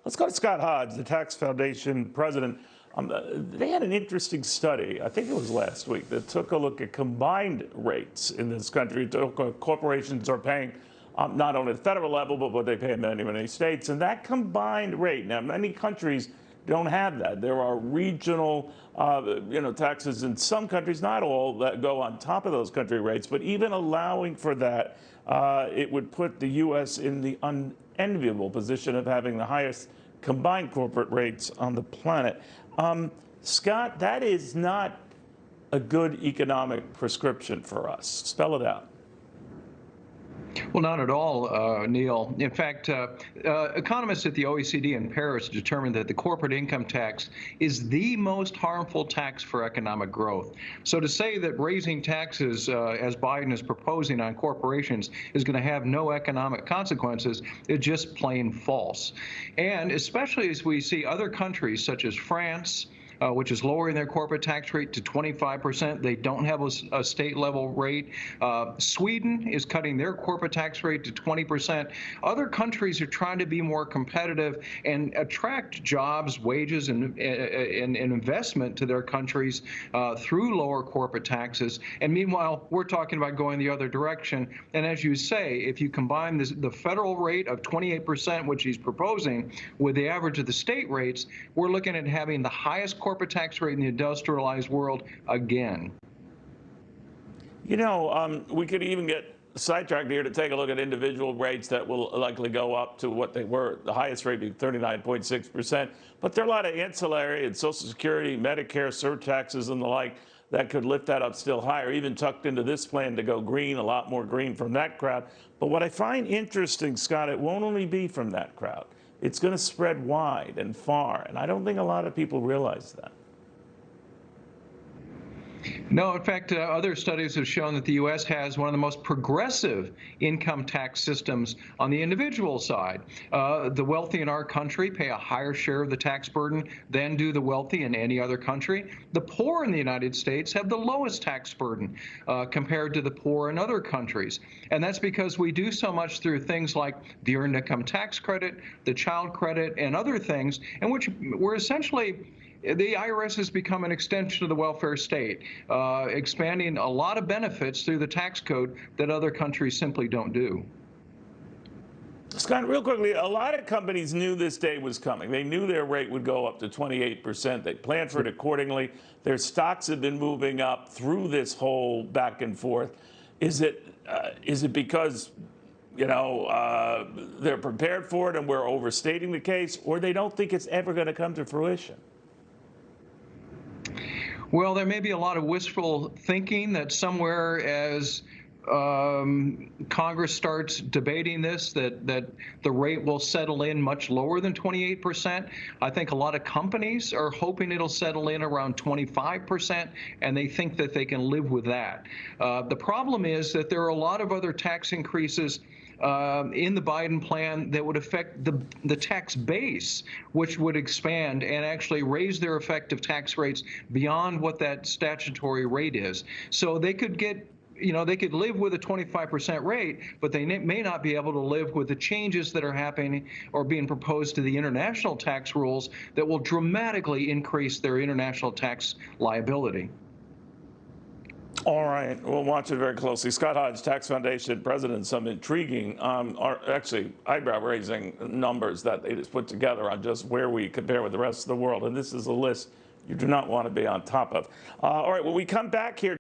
Let's go to Scott Hodge, the Tax Foundation president. They had an interesting study, I think it was last week, that took a look at combined rates in this country. Corporations are paying not only at the federal level, but what they pay in many states. And that combined rate, now many countries don't have that. There are regional taxes in some countries, not all, that go on top of those country rates. But even allowing for that, it would put the U.S. in the unenviable position of having the highest combined corporate rates on the planet. Scott, that is not a good economic prescription for us. Spell it out. Well, not at all, Neil. In fact, economists at the OECD in Paris determined that the corporate income tax is the most harmful tax for economic growth. So to say that raising taxes, as Biden is proposing on corporations, is going to have no economic consequences is just plain false. And especially as we see other countries such as France, which is lowering their corporate tax rate to 25%. They don't have a state level rate. Sweden is cutting their corporate tax rate to 20%. Other countries are trying to be more competitive and attract jobs, wages, and investment to their countries through lower corporate taxes. And meanwhile, we're talking about going the other direction. And as you say, if you combine the federal rate of 28%, which he's proposing, with the average of the state rates, we're looking at having the highest corporate tax rate in the industrialized world again. You know, we could even get sidetracked here to take a look at individual rates that will likely go up to what they were. The highest rate being 39.6%. But there are a lot of ancillary and Social Security, Medicare, surtaxes, and the like that could lift that up still higher, even tucked into this plan to go green, a lot more green from that crowd. But what I find interesting, Scott, it won't only be from that crowd. It's going to spread wide and far, and I don't think a lot of people realize that. No, in fact, other studies have shown that the U.S. has one of the most progressive income tax systems on the individual side. The wealthy in our country pay a higher share of the tax burden than do the wealthy in any other country. The poor in the United States have the lowest tax burden compared to the poor in other countries. And that's because we do so much through things like the Earned Income Tax Credit, the Child Credit, and other things, in which we're essentially the IRS has become an extension of the welfare state, expanding a lot of benefits through the tax code that other countries simply don't do. Scott, real quickly, a lot of companies knew this day was coming. They knew their rate would go up to 28%. They planned for it accordingly. Their stocks have been moving up through this whole back and forth. Is it because they're prepared for it and we're overstating the case, or they don't think it's ever going to come to fruition? Well, there may be a lot of wishful thinking that somewhere as Congress starts debating this, that the rate will settle in much lower than 28%. I think a lot of companies are hoping it'll settle in around 25%, and they think that they can live with that. The problem is that there are a lot of other tax increases in the Biden plan that would affect the tax base, which would expand and actually raise their effective tax rates beyond what that statutory rate is. So they could get, they could live with a 25% rate, but they may not be able to live with the changes that are happening or being proposed to the international tax rules that will dramatically increase their international tax liability. All right, we'll watch it very closely. Scott Hodge, Tax Foundation president, some intriguing, actually eyebrow-raising numbers that they just put together on just where we compare with the rest of the world. And this is a list you do not want to be on top of. All right, when we come back here.